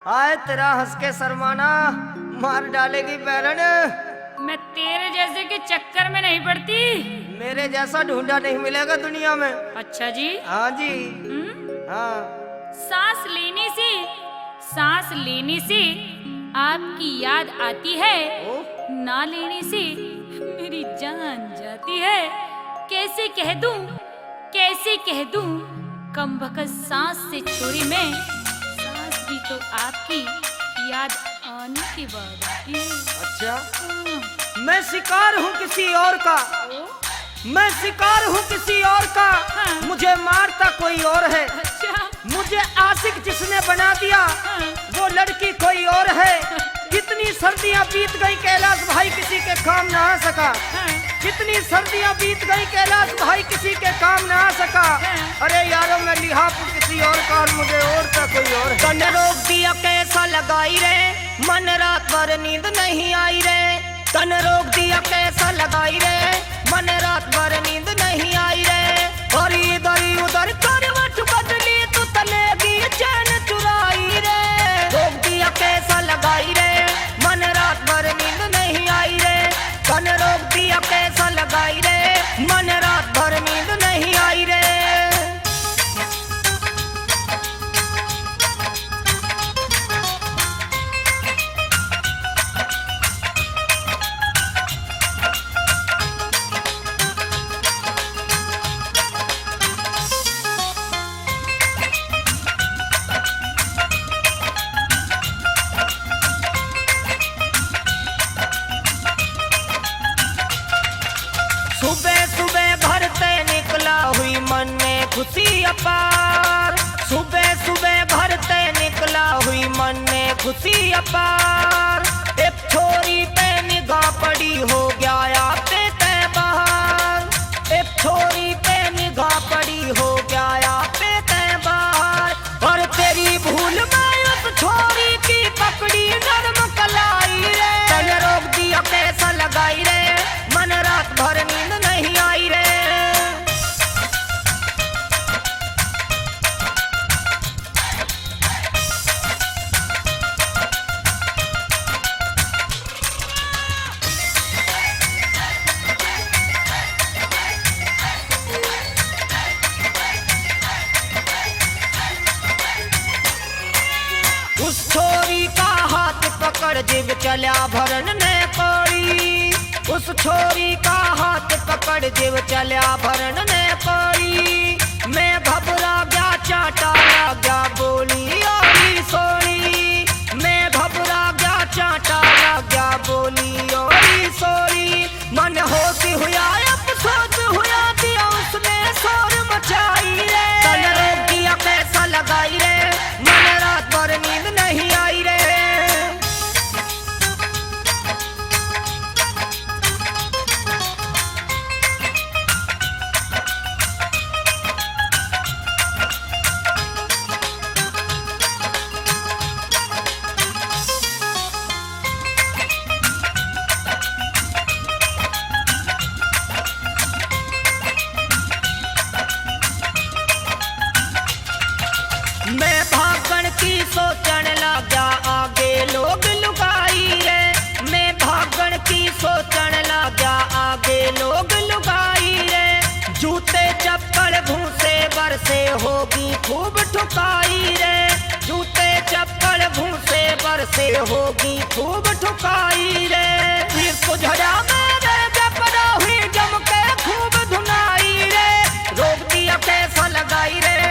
आए तेरा हंस के शर्माना मार डालेगी बैरन। मैं तेरे जैसे के चक्कर में नहीं पड़ती। मेरे जैसा ढूंढा नहीं मिलेगा दुनिया में। अच्छा जी। हाँ जी। हाँ। सांस लेने से आपकी याद आती है, ना लेने से मेरी जान जाती है। कैसे कह दूं कमबख्त सांस से छोरी में, सांस भी तो आपकी याद आने के बाद आती है। अच्छा, मैं शिकार हूँ किसी और का, हाँ। मुझे मारता कोई और है। अच्छा। मुझे आशिक जिसने बना दिया, वो लड़की कोई और है। कितनी सर्दियां बीत गई कैलाश भाई किसी के काम ना आ सका। कितनी सर्दियां बीत गई कैलाश भाई किसी के काम ना आ सका। अरे यारो मैं लिहापुर किसी और का और मुझे और का कोई और है। तन रोक दिया कैसा लगाई रे, मन रात भर नींद नहीं आई रे। तन रोक दिया कैसा लगाई रे, मन रात भर नींद नहीं आई रे। और इधर उधर करवट बदली तू तलेगी चैन चुराई रे। रोक दिया कैसा लगाई रे, मन रात भर नींद नहीं आई रे। तन रोक दिया कैसा लगाई रे, मन रात भर नींद नहीं आई रे। सुबह सुबह घर से निकला हुई मन में खुशी अपार। सुबह सुबह घर से निकला हुई मन में खुशी अपार। एक छोरी पे निगाह पड़ी हो गया आपे तय बहार। एक छोरी पे निगाह पड़ी हो गया आपे तय बहार। और तेरी भूल में उस छोरी की पकड़ी नरम कलाई रे। तन रोक दिया कैसा लगाई रे, मन रात भर नींद नहीं आई रे। उस छोरी का हाथ पकड़ जिब चला भरन ने कोई। उस छोरी का हाथ पकड़ जिब चला भरन ने कोई। मैं घबरा गया चाटा लग गया बोली ओरी सोरी। मैं घबरा गया चाटा लग गया बोली ओरी सोरी। मन होती हुआ अफसोस हुआ दिया उसने शोर मचाई रे। तन रोक दिया कैसा लगाई रे, मन रात भर नींद नहीं आई रे। मैं भागण की सोचन लगा आगे लोग लुगाई रे। मैं भागण की सोचन लगा आगे लोग लुगाई रे। जूते चप्पल भूसे बरसे होगी खूब ठुकाई रे। जूते चप्पल भूसे बरसे होगी खूब ठुकाई रे। फिर सुझड़ा मेरे गपरा हुई जम के खूब धुनाई रे। रोक दिया कैसा लगाई रे,